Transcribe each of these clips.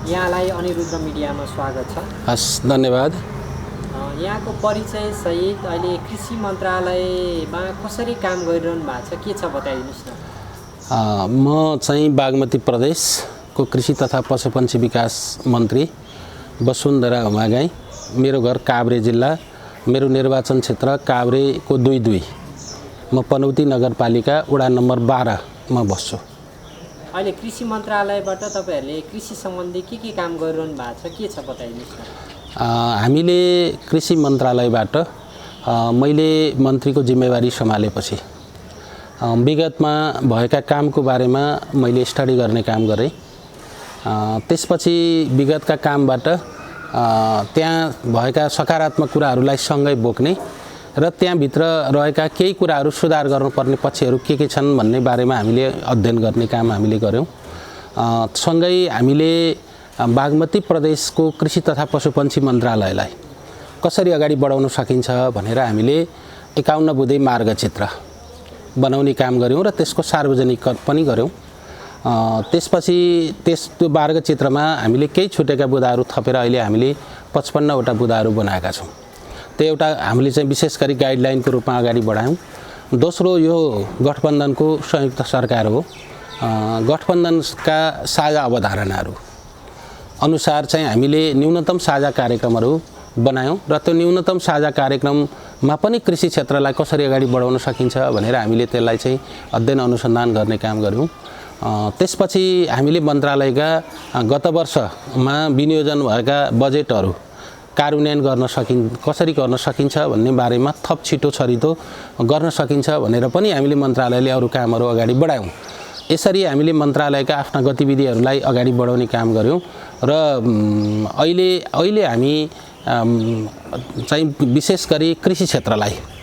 यहाँलाई अनिरुद्ध मिडियामा स्वागत छ। हस्, धन्यवाद। यहाँको परिचय सहित अहिले कृषि मन्त्रालयमा कसरी काम गरिरहनु भएको छ, के छ बताइदिनुहोस् न। म चाहिँ बागमती प्रदेशको कृषि तथा पशुपन्छी विकास मन्त्री वसुन्धरा हुमागाई। मेरो घर काभ्रे जिल्ला, मेरो निर्वाचन क्षेत्र काभ्रेको 22। म पनौती नगरपालिका वडा नम्बर 12 मा बस्छु। अहिले कृषि मन्त्रालयबाट तपाईहरूले कृषि सम्बन्धी के काम गरिरहनु भएको छ, के छ बताइदिनुहोस् न। हामीले कृषि मन्त्रालयबाट मैले मन्त्रीको जिम्मेवारी सम्हालेपछि विगतमा भएका कामको बारेमा मैले स्टडी गर्ने काम गरेँ। त्यसपछि विगतका कामबाट त्यहाँ भएका सकारात्मक कुराहरूलाई सँगै बोक्ने र त्यहाँभित्र रहेका केही कुराहरू सुधार गर्नुपर्ने पक्षहरू के छन् भन्ने बारेमा हामीले अध्ययन गर्ने काम हामीले गऱ्यौँ। सँगै हामीले बागमती प्रदेशको कृषि तथा पशुपन्छी मन्त्रालयलाई कसरी अगाडि बढाउन सकिन्छ भनेर हामीले 51 बुँदे मार्गचित्र बनाउने काम गऱ्यौँ र त्यसको सार्वजनिक पनि गऱ्यौँ। त्यसपछि त्यो मार्गचित्रमा हामीले केही छुटेका बुँदाहरू थपेर अहिले हामीले 55 वटा बुँदाहरू बनाएका छौँ। त्यो एउटा हामीले चाहिँ विशेष गरी गाइडलाइनको रूपमा अगाडि बढायौँ। दोस्रो, यो गठबन्धनको संयुक्त सरकार हो। गठबन्धनका साझा अवधारणाहरू अनुसार चाहिँ हामीले न्यूनतम साझा कार्यक्रमहरू बनायौँ र त्यो न्यूनतम साझा कार्यक्रममा पनि कृषि क्षेत्रलाई कसरी अगाडि बढाउन सकिन्छ भनेर हामीले त्यसलाई चाहिँ अध्ययन अनुसन्धान गर्ने काम गऱ्यौँ। त्यसपछि हामीले मन्त्रालयका गत वर्षमा विनियोजन भएका बजेटहरू कार्यान्वयन कसरी गर्न सकिन्छ भन्ने बारेमा थप छिटो छरितो गर्न सकिन्छ भनेर पनि हामीले मन्त्रालयले अरू कामहरू अगाडि बढायौँ। यसरी हामीले मन्त्रालयका आफ्ना गतिविधिहरूलाई अगाडि बढाउने काम गऱ्यौँ र अहिले हामी चाहिँ विशेष गरी कृषि क्षेत्रलाई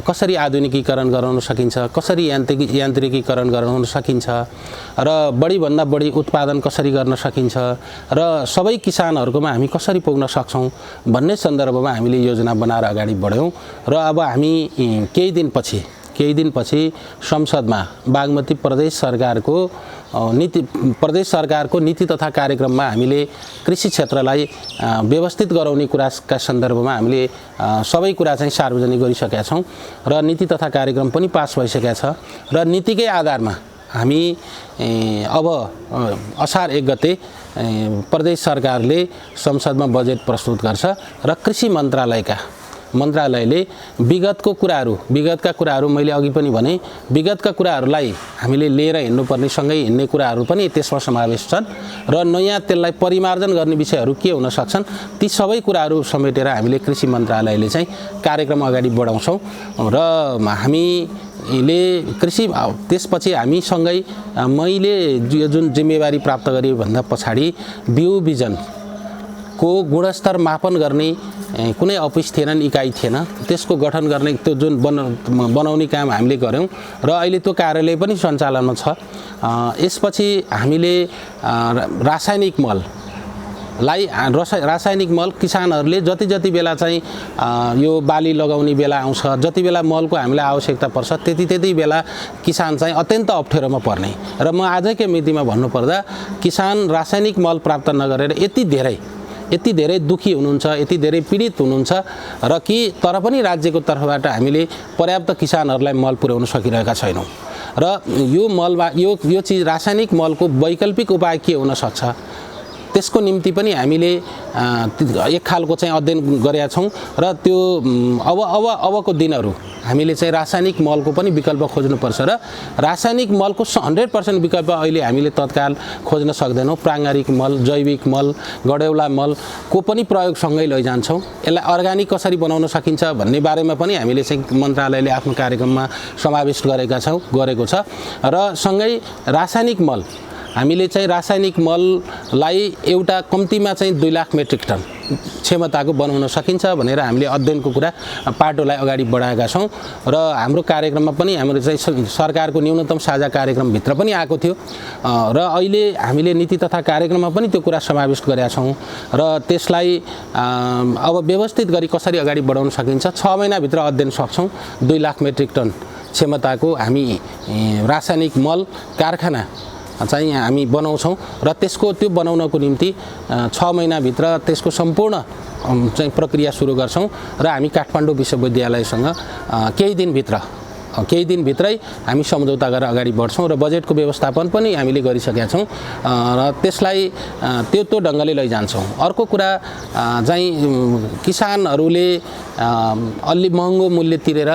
कसरी आधुनिकीकरण गराउन सकिन्छ, कसरी यान्त्रिकीकरण गराउन सकिन्छ र बढीभन्दा बढी उत्पादन कसरी गर्न सकिन्छ र सबै किसानहरूकोमा हामी कसरी पुग्न सक्छौँ भन्ने सन्दर्भमा हामीले योजना बनाएर अगाडि बढ्यौँ। र अब हामी केही दिनपछि संसदमा बागमती प्रदेश सरकारको नीति तथा कार्यक्रममा हामीले कृषि क्षेत्रलाई व्यवस्थित गराउने कुराका सन्दर्भमा हामीले सबै कुरा चाहिँ सार्वजनिक गरिसकेका छौँ र नीति तथा कार्यक्रम पनि पास भइसकेका छ र नीतिकै आधारमा हामी अब असार 1 गते प्रदेश सरकारले संसदमा बजेट प्रस्तुत गर्छ र कृषि मन्त्रालयले विगतका कुराहरू मैले अघि पनि भने, विगतका कुराहरूलाई हामीले लिएर हिँड्नुपर्ने सँगै हिँड्ने कुराहरू पनि त्यसमा समावेश छन् र नयाँ त्यसलाई परिमार्जन गर्ने विषयहरू के हुन सक्छन्, ती सबै कुराहरू समेटेर हामीले कृषि मन्त्रालयले चाहिँ कार्यक्रम अगाडि बढाउँछौँ र हामीले त्यसपछि हामीसँगै मैले यो जुन जिम्मेवारी प्राप्त गरेँ भन्दा पछाडि बिउ बिजनको गुणस्तर मापन गर्ने कुनै अफिस थिएन, इकाइ थिएन। त्यसको गठन गर्ने त्यो जुन बनाउने काम हामीले गऱ्यौँ र अहिले त्यो कार्यालय पनि सञ्चालनमा छ। यसपछि हामीले रासायनिक मल किसानहरूले जति बेला चाहिँ यो बाली लगाउने बेला आउँछ, जति बेला मलको हामीलाई आवश्यकता पर्छ, त्यति बेला किसान चाहिँ अत्यन्त अप्ठ्यारोमा पर्ने र म आजकै मितिमा भन्नुपर्दा किसान रासायनिक मल प्राप्त नगरेर यति धेरै दुखी हुनुहुन्छ, यति धेरै पीडित हुनुहुन्छ र तर पनि राज्यको तर्फबाट हामीले पर्याप्त किसानहरूलाई मल पुर्याउन सकिरहेका छैनौँ र यो चिज रासायनिक मलको वैकल्पिक उपाय के हुन सक्छ त्यसको निम्ति पनि हामीले एक खालको चाहिँ अध्ययन गरेका छौँ र त्यो अबको दिनहरू हामीले चाहिँ रासायनिक मलको पनि विकल्प खोज्नुपर्छ र रासायनिक मलको 100% विकल्प अहिले हामीले तत्काल खोज्न सक्दैनौँ। प्राङ्गारिक मल, जैविक मल, गडेउला मलको पनि प्रयोगसँगै लैजान्छौँ। यसलाई अर्ग्यानिक कसरी बनाउन सकिन्छ भन्ने बारेमा पनि हामीले चाहिँ मन्त्रालयले आफ्नो कार्यक्रममा समावेश गरेको छ र सँगै हामीले चाहिँ रासायनिक मललाई एउटा कम्तीमा चाहिँ 2 लाख मेट्रिक टन क्षमताको बनाउन सकिन्छ भनेर हामीले अध्ययनको कुरा पाटोलाई अगाडि बढाएका छौँ र हाम्रो कार्यक्रममा पनि हाम्रो चाहिँ सरकारको न्यूनतम साझा कार्यक्रमभित्र पनि आएको थियो र अहिले हामीले नीति तथा कार्यक्रममा पनि त्यो कुरा समावेश गरेका छौँ र त्यसलाई अब व्यवस्थित गरी कसरी अगाडि बढाउन सकिन्छ 6 महिनाभित्र अध्ययन सक्छौँ। 2 लाख मेट्रिक टन क्षमताको हामी रासायनिक मल कारखाना चाहिँ हामी बनाउँछौँ र त्यो बनाउनको निम्ति 6 महिनाभित्र त्यसको सम्पूर्ण चाहिँ प्रक्रिया सुरु गर्छौँ र हामी काठमाडौँ विश्वविद्यालयसँग केही दिनभित्रै हामी सम्झौता गरेर अगाडि बढ्छौँ र बजेटको व्यवस्थापन पनि हामीले गरिसकेका छौँ र त्यसलाई त्यो ढङ्गले लैजान्छौँ। अर्को कुरा चाहिँ किसानहरूले अलि महँगो मूल्य तिरेर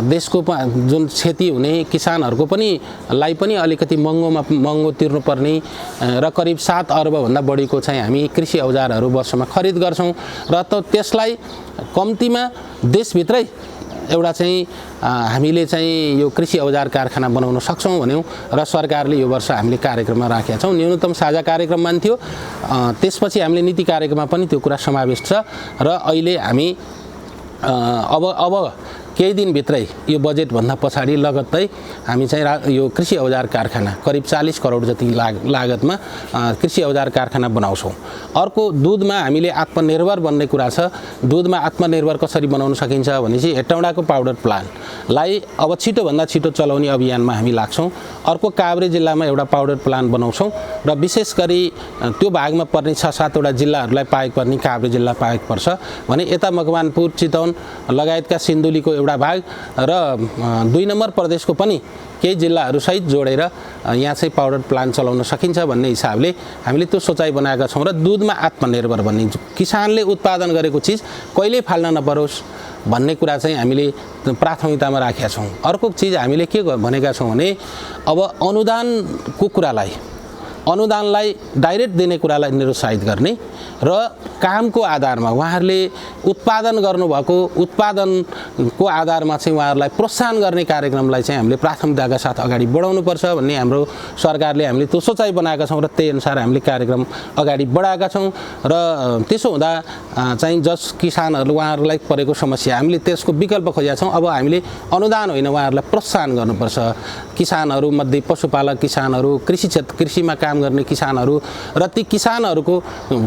देशको जुन क्षति हुने किसानहरूको लाई पनि अलिकति महँगो तिर्नुपर्ने र करिब 7 अर्बभन्दा बढीको चाहिँ हामी कृषि औजारहरू वर्षमा खरिद गर्छौँ र त्यसलाई कम्तीमा देशभित्रै एउटा चाहिँ हामीले चाहिँ यो कृषि औजार कारखाना बनाउन सक्छौँ भन्यौँ र सरकारले यो वर्ष हामीले कार्यक्रममा राखेका छौँ। न्यूनतम साझा कार्यक्रम मान्थ्यो, त्यसपछि हामीले नीति कार्यक्रममा पनि त्यो कुरा समावेश छ र अहिले हामी अब केही दिनभित्रै यो बजेटभन्दा पछाडि लगत्तै हामी चाहिँ यो कृषि औजार कारखाना करिब 40 करोड जति लागतमा कृषि औजार कारखाना बनाउँछौँ। अर्को दुधमा हामीले आत्मनिर्भर बन्ने कुरा छ। दुधमा आत्मनिर्भर कसरी बनाउन सकिन्छ भनेपछि हेटौँडाको पाउडर प्लान्टलाई अब छिटोभन्दा छिटो चलाउने अभियानमा हामी लाग्छौँ। अर्को काभ्रे जिल्लामा एउटा पाउडर प्लान्ट बनाउँछौँ र विशेष गरी त्यो भागमा पर्ने 6-7 वटा जिल्लाहरूलाई पाएक पर्ने काभ्रे जिल्ला पाएक पर्छ भने यता मकवानपुर, चितवन लगायतका सिन्धुलीको एउटा भाग र 2 नम्बर प्रदेशको पनि केही जिल्लाहरू सहित जोडेर यहाँ चाहिँ पाउडर प्लान्ट चलाउन सकिन्छ भन्ने हिसाबले हामीले त्यो सोचाइ बनाएका छौँ र दुधमा आत्मनिर्भर भन्ने किसानले उत्पादन गरेको चिज कहिल्यै फाल्न नपरोस् भन्ने कुरा चाहिँ हामीले प्राथमिकतामा राखेका छौँ। अर्को चिज हामीले के भनेका छौँ भने अब अनुदानलाई डाइरेक्ट दिने कुरालाई निरुत्साहित गर्ने र कामको आधारमा उहाँहरूले उत्पादन गर्नुभएको उत्पादनको आधारमा चाहिँ उहाँहरूलाई प्रोत्साहन गर्ने कार्यक्रमलाई चाहिँ हामीले प्राथमिकताका साथ अगाडि बढाउनुपर्छ भन्ने हाम्रो सरकारले हामीले त्यो सोचाइ बनाएका छौँ र त्यही अनुसार हामीले कार्यक्रम अगाडि बढाएका छौँ र त्यसो हुँदा चाहिँ किसानहरू उहाँहरूलाई परेको समस्या हामीले त्यसको विकल्प खोजेका छौँ। अब हामीले अनुदान होइन उहाँहरूलाई प्रोत्साहन गर्नुपर्छ। किसानहरूमध्ये पशुपालक किसानहरू, कृषिमा काम गर्ने किसानहरू र ती किसानहरूको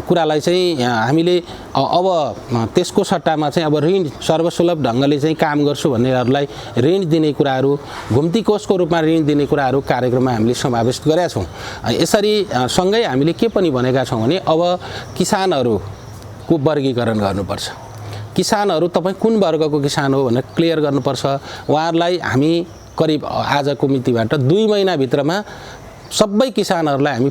कुरालाई चाहिँ हामीले अब त्यसको सट्टामा चाहिँ अब ऋण सर्वसुलभ ढङ्गले चाहिँ काम गर्छु भन्नेहरूलाई ऋण दिने कुराहरू, घुम्ती कोषको रूपमा ऋण दिने कुराहरू कार्यक्रममा हामीले समावेश गरेका छौँ। यसरी सँगै हामीले के पनि भनेका छौँ भने अब किसानहरूको वर्गीकरण गर्नुपर्छ। किसानहरू तपाईँ कुन वर्गको किसान हो भनेर क्लियर गर्नुपर्छ। उहाँहरूलाई हामी करिब आजको मितिबाट 2 महिनाभित्रमा सबै किसानहरूलाई हामी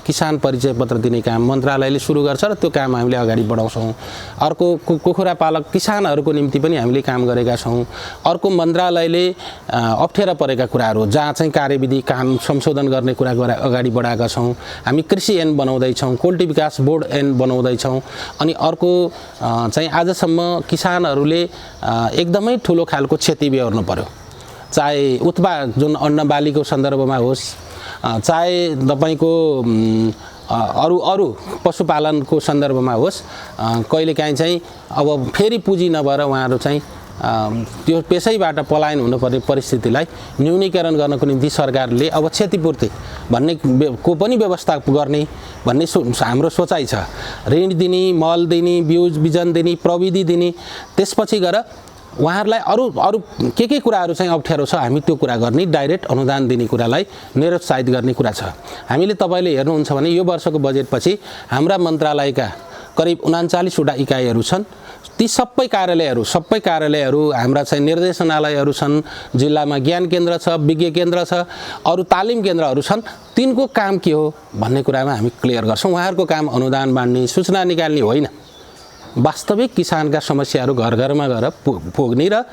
किसान परिचय पत्र दिने काम मन्त्रालयले सुरु गर्छ र त्यो काम हामीले अगाडि बढाउँछौँ। अर्को कुखुरा पालक किसानहरूको निम्ति पनि हामीले काम गरेका छौँ। अर्को मन्त्रालयले अप्ठ्यारा परेका कुराहरू जहाँ चाहिँ कार्यविधि कानुन संशोधन गर्ने कुरा अगाडि बढाएका छौँ। हामी कृषि ऐन बनाउँदैछौँ, पोल्ट्री विकास बोर्ड ऐन बनाउँदैछौँ। अनि अर्को चाहिँ आजसम्म किसानहरूले एकदमै ठुलो खालको क्षति बेहोर्नु पर्यो, चाहे जुन अन्न बालीको सन्दर्भमा होस्, चाहे तपाईँको अरू पशुपालनको सन्दर्भमा होस्, कहिलेकाहीँ चाहिँ अब फेरि पुँजी नभएर उहाँहरू चाहिँ त्यो पेसैबाट पलायन हुनुपर्ने परिस्थितिलाई न्यूनीकरण गर्नको निम्ति सरकारले अब क्षतिपूर्ति भन्ने को पनि व्यवस्था गर्ने भन्ने हाम्रो सोचाइ छ। ऋण दिने, मल दिने, बिजन दिने, प्रविधि दिने, त्यसपछि गएर उहाँहरूलाई अरू के कुराहरू चाहिँ अप्ठ्यारो छ हामी त्यो कुरा गर्ने, डाइरेक्ट अनुदान दिने कुरालाई निरुत्साहित गर्ने कुरा छ। हामीले तपाईँले हेर्नुहुन्छ भने यो वर्षको बजेटपछि हाम्रा मन्त्रालयका करिब 39 वटा इकाइहरू छन्। ती सबै कार्यालयहरू हाम्रा चाहिँ निर्देशनालयहरू छन्, जिल्लामा ज्ञान केन्द्र छ, विज्ञ केन्द्र छ, अरू तालिम केन्द्रहरू छन्। तिनको काम के हो भन्ने कुरामा हामी क्लियर गर्छौँ। उहाँहरूको काम अनुदान बाँड्ने, सूचना निकाल्ने होइन, वास्तविक किसानका समस्याहरू घर घरमा गएर पुग्ने र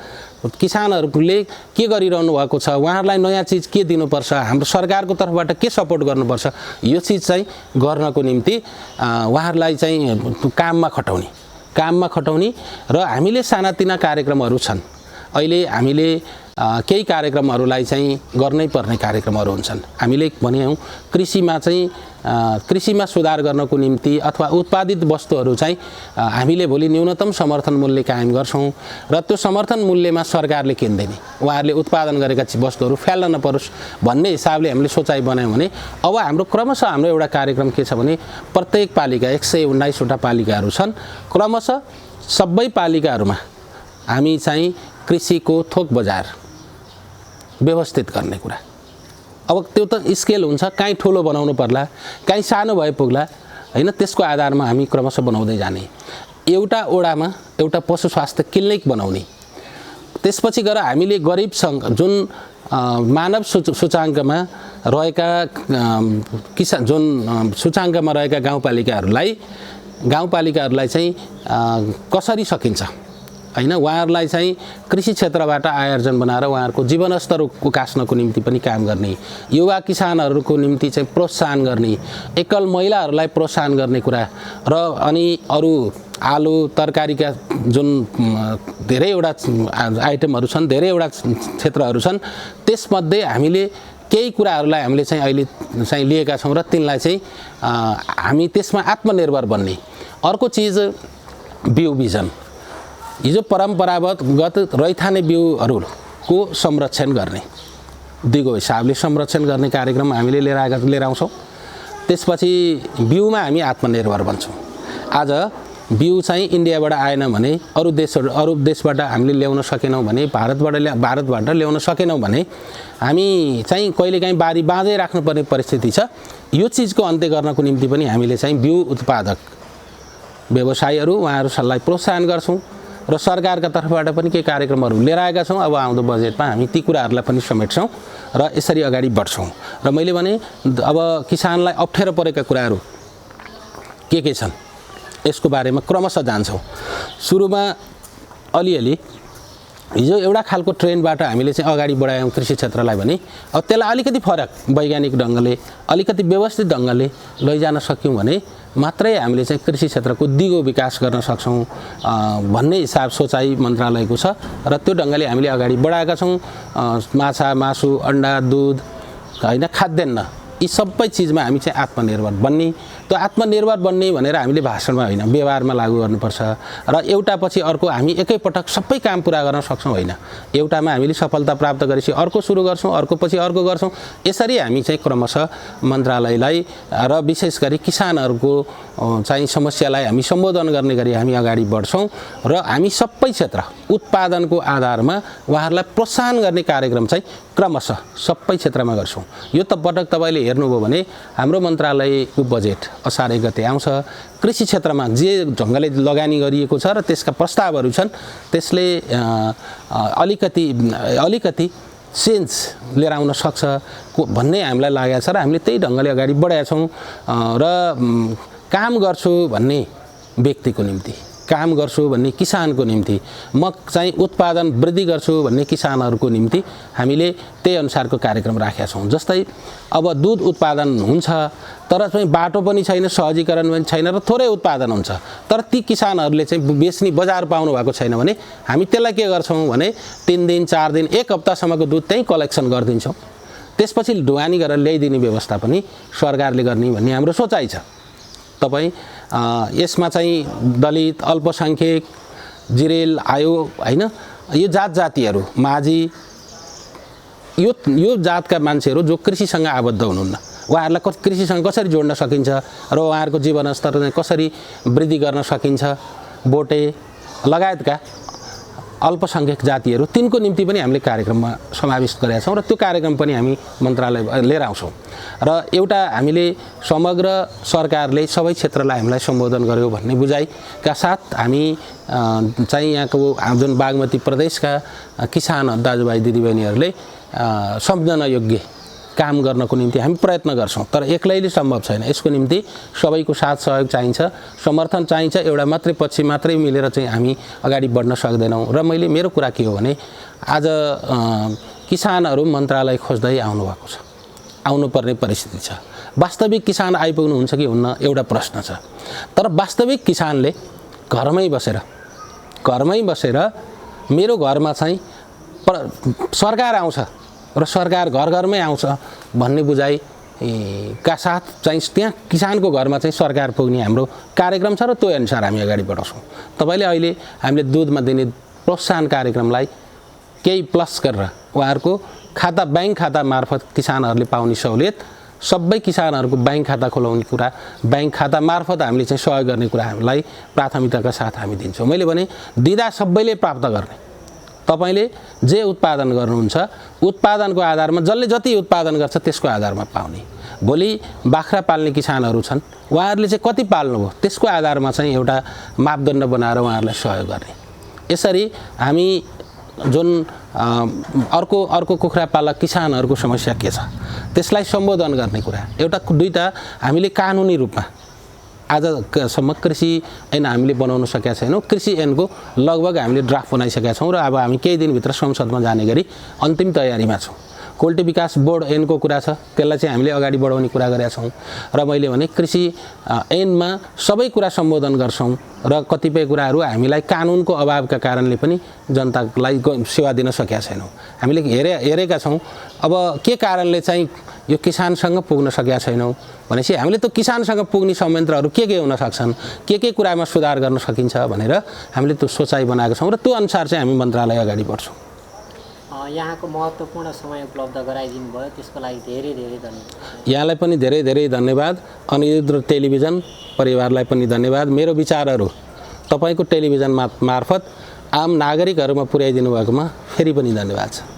किसानहरूले के गरिरहनु भएको छ, उहाँहरूलाई नयाँ चिज के दिनुपर्छ, हाम्रो सरकारको तर्फबाट के सपोर्ट गर्नुपर्छ, यो चिज चाहिँ गर्नको निम्ति उहाँहरूलाई चाहिँ काममा खटाउने र हामीले सानातिना कार्यक्रमहरू छन्। अहिले हामीले केही कार्यक्रमहरूलाई चाहिँ गर्नै पर्ने कार्यक्रमहरू हुन्छन्। हामीले भन्यौँ कृषिमा सुधार गर्नको निम्ति अथवा उत्पादित वस्तुहरू चाहिँ हामीले भोलि न्यूनतम समर्थन मूल्य कायम गर्छौँ र त्यो समर्थन मूल्यमा सरकारले किन्दैन, उहाँहरूले उत्पादन गरेका वस्तुहरू फ्याल्न नपरोस् भन्ने हिसाबले हामीले सोचाइ बनायौँ भने अब हाम्रो एउटा कार्यक्रम के छ भने प्रत्येक पालिका 119 वटा पालिकाहरू छन्। क्रमशः सबै पालिकाहरूमा हामी चाहिँ कृषिको थोक बजार व्यवस्थित गर्ने कुरा अब त्यो त स्केल हुन्छ, काहीँ ठुलो बनाउनु पर्ला, काहीँ सानो भए पुग्ला हैन। त्यसको आधारमा हामी क्रमशः बनाउँदै जाने। एउटा ओडामा एउटा पशु स्वास्थ्य क्लिनिक बनाउने, त्यसपछि गएर हामीले गरिबसँग जुन मानव सूचाङ्कमा रहेका जुन सूचाङ्कमा रहेका गाउँपालिकाहरूलाई चाहिँ कसरी सकिन्छ हैन, उहाँहरूलाई चाहिँ कृषि क्षेत्रबाट आय अर्जन बनाएर उहाँहरूको जीवनस्तर उकास्नको निम्ति पनि काम गर्ने, युवा किसानहरूको निम्ति चाहिँ प्रोत्साहन गर्ने, एकल महिलाहरूलाई प्रोत्साहन गर्ने कुरा र अनि अरू आलु तरकारीका जुन धेरैवटा आइटमहरू छन्, धेरैवटा क्षेत्रहरू छन्, त्यसमध्ये हामीले केही कुराहरूलाई हामीले चाहिँ अहिले चाहिँ लिएका छौँ र तिनलाई चाहिँ हामी त्यसमा आत्मनिर्भर बन्ने। अर्को चिज बिउ बिजन। हिजो परम्परागत रैथाने बिउहरूको संरक्षण गर्ने, दिगो हिसाबले संरक्षण गर्ने कार्यक्रम हामीले लिएर आउँछौँ। त्यसपछि बिउमा हामी आत्मनिर्भर बन्छौँ। आज बिउ चाहिँ इन्डियाबाट आएन भने, अरू देशबाट हामीले ल्याउन सकेनौँ भने, भारतबाट ल्याउन सकेनौँ भने हामी चाहिँ कहिलेकाहीँ बारी बाँझै राख्नुपर्ने परिस्थिति छ। यो चिजको अन्त्य गर्नको निम्ति पनि हामीले चाहिँ बिउ उत्पादक व्यवसायीहरू उहाँहरूलाई प्रोत्साहन गर्छौँ र सरकारका तर्फबाट पनि केही कार्यक्रमहरू लिएर आएका छौँ। अब आउँदो बजेटमा हामी ती कुराहरूलाई पनि समेट्छौँ र यसरी अगाडि बढ्छौँ। र मैले भने अब किसानलाई अप्ठ्यारो परेका कुराहरू के छन् यसको बारेमा क्रमशः जान्छौँ। सुरुमा अलिअलि हिजो एउटा खालको ट्रेन्डबाट हामीले चाहिँ अगाडि बढायौँ कृषि क्षेत्रलाई भने अब त्यसलाई अलिकति फरक वैज्ञानिक ढङ्गले, अलिकति व्यवस्थित ढङ्गले लैजान सक्यौँ भने मात्रै हामीले चाहिँ कृषि क्षेत्रको दिगो विकास गर्न सक्छौँ भन्ने हिसाब सोचाइ मन्त्रालयको छ र त्यो ढङ्गले हामीले अगाडि बढाएका छौँ। माछा, मासु, अन्डा, दुध हैन, खाद्यान्न, यी सबै चिजमा हामी चाहिँ आत्मनिर्भर बन्ने। त्यो आत्मनिर्भर बन्ने भनेर हामीले भाषणमा होइन, व्यवहारमा लागू गर्नुपर्छ र एउटा पछि अर्को हामी एकैपटक सबै काम पुरा गर्न सक्छौँ होइन। एउटामा हामीले सफलता प्राप्त गरेपछि अर्को सुरु गर्छौँ, अर्को पछि अर्को गर्छौँ। यसरी हामी चाहिँ क्रमशः मन्त्रालयलाई र विशेष गरी किसानहरूको चाहिँ समस्यालाई हामी सम्बोधन गर्ने गरी हामी अगाडि बढ्छौँ र हामी सबै क्षेत्र उत्पादनको आधारमा उहाँहरूलाई प्रोत्साहन गर्ने कार्यक्रम चाहिँ क्रमशः सबै क्षेत्रमा गर्छौँ। यो त पटक तपाईँले हेर्नुभयो भने हाम्रो मन्त्रालयको बजेट असार 1 गते आउँछ। कृषि क्षेत्रमा जे ढङ्गले लगानी गरिएको छ र त्यसका प्रस्तावहरू छन् त्यसले अलिकति चेन्ज लिएर आउन सक्छ भन्ने हामीलाई लागेको छ र हामीले त्यही ढङ्गले अगाडि बढाएका छौँ। र काम गर्छु भन्ने व्यक्तिको निम्ति, काम गर्छु भन्ने किसानको निम्ति, म चाहिँ उत्पादन वृद्धि गर्छु भन्ने किसानहरूको निम्ति हामीले त्यही अनुसारको कार्यक्रम राखेका छौँ। जस्तै अब दुध उत्पादन हुन्छ तर चाहिँ बाटो पनि छैन, सहजीकरण पनि छैन र थोरै उत्पादन हुन्छ, तर ती किसानहरूले चाहिँ बेच्ने बजार पाउनु भएको छैन भने हामी त्यसलाई के गर्छौँ भने 3 दिन 4 दिन 1 हप्तासम्मको दुध त्यहीँ कलेक्सन गरिदिन्छौँ। त्यसपछि ढुवानी गरेर ल्याइदिने व्यवस्था पनि सरकारले गर्ने भन्ने हाम्रो सोचाइ छ। तपाईँ यसमा चाहिँ दलित, अल्पसङ्ख्यक, जिरेल आयो हैन, यो जातिहरू माझी, यो जातका मान्छेहरू जो कृषिसँग आबद्ध हुनुहुन्न, उहाँहरूलाई कृषिसँग कसरी जोड्न सकिन्छ र उहाँहरूको जीवनस्तर कसरी वृद्धि गर्न सकिन्छ, बोटे लगायतका अल्पसङ्ख्यक जातिहरू, तिनको निम्ति पनि हामीले कार्यक्रममा समावेश गरेका छौँ र त्यो कार्यक्रम पनि हामी मन्त्रालय लिएर आउँछौँ। र एउटा हामीले समग्र सरकारले सबै क्षेत्रलाई हामीलाई सम्बोधन गर्यो भन्ने बुझाइका साथ हामी चाहिँ यहाँको जुन बागमती प्रदेशका किसान दाजुभाइ दिदीबहिनीहरूले सम्झन योग्य काम गर्नको निम्ति हामी प्रयत्न गर्छौँ, तर एक्लैले सम्भव छैन। यसको निम्ति सबैको साथ सहयोग चाहिन्छ, समर्थन चाहिन्छ। एउटा मात्रै पछि मात्रै मिलेर चाहिँ हामी अगाडि बढ्न सक्दैनौँ। र मेरो कुरा के हो भने आज किसानहरू मन्त्रालय खोज्दै आउनुभएको छ, आउनुपर्ने परिस्थिति छ। वास्तविक किसान आइपुग्नुहुन्छ कि हुन्न एउटा प्रश्न छ। तर वास्तविक किसानले घरमै बसेर मेरो घरमा चाहिँ सरकार आउँछ र सरकार घरमै आउँछ भन्ने बुझाइ का साथ चाहिँ त्यहाँ किसानको घरमा चाहिँ सरकार पुग्ने हाम्रो कार्यक्रम छ र त्यो अनुसार हामी अगाडि बढाउँछौँ। तपाईँले अहिले हामीले दुधमा दिने प्रोत्साहन कार्यक्रमलाई केही प्लस गरेर उहाँहरूको खाता, ब्याङ्क खाता मार्फत किसानहरूले पाउने सहुलियत, सबै किसानहरूको ब्याङ्क खाता खोलाउने कुरा, ब्याङ्क खाता मार्फत हामीले चाहिँ सहयोग गर्ने कुरा हामीलाई प्राथमिकताका साथ हामी दिन्छौँ। मैले भने दिँदा सबैले प्राप्त गर्ने, तपाईँले जे उत्पादन गर्नुहुन्छ उत्पादनको आधारमा जसले जति उत्पादन गर्छ त्यसको आधारमा पाउने। भोलि बाख्रा पाल्ने किसानहरू छन्, उहाँहरूले चाहिँ कति पाल्नुभयो त्यसको आधारमा चाहिँ एउटा मापदण्ड बनाएर उहाँहरूलाई सहयोग गर्ने। यसरी हामी जुन अर्को कुखुरा पालक किसानहरूको समस्या के छ त्यसलाई सम्बोधन गर्ने कुरा, एउटा दुईटा हामीले कानुनी रूपमा आजसम्म कृषि ऐन हामीले बनाउन सकेका छैनौँ। कृषि ऐनको लगभग हामीले ड्राफ्ट बनाइसकेका छौँ र अब हामी केही दिनभित्र संसदमा जाने गरी अन्तिम तयारीमा छौँ। कोल्टी विकास बोर्ड ऐनको कुरा छ, त्यसलाई चाहिँ हामीले अगाडि बढाउने कुरा गरेका छौँ र मैले भने कृषि ऐनमा सबै कुरा सम्बोधन गर्छौँ र कतिपय कुराहरू हामीलाई कानुनको अभावका कारणले पनि जनतालाई सेवा दिन सकेका छैनौँ। हामीले हेरेका छौँ अब के कारणले चाहिँ यो किसानसँग पुग्न सकेका छैनौँ भनेपछि हामीले त किसानसँग पुग्ने संयन्त्रहरू के हुन सक्छन्, के कुरामा सुधार गर्न सकिन्छ भनेर हामीले त्यो सोचाइ बनाएको छौँ र त्यो अनुसार चाहिँ हामी मन्त्रालय अगाडि बढ्छौँ। यहाँको महत्त्वपूर्ण समय उपलब्ध गराइदिनु भयो, त्यसको लागि धेरै धेरै धन्यवाद। यहाँलाई पनि धेरै धेरै धन्यवाद। अनिरुद्ध टेलिभिजन परिवारलाई पनि धन्यवाद। मेरो विचारहरू तपाईँको टेलिभिजन मार्फत आम नागरिकहरूमा पुर्याइदिनु भएकोमा फेरि पनि धन्यवाद छ।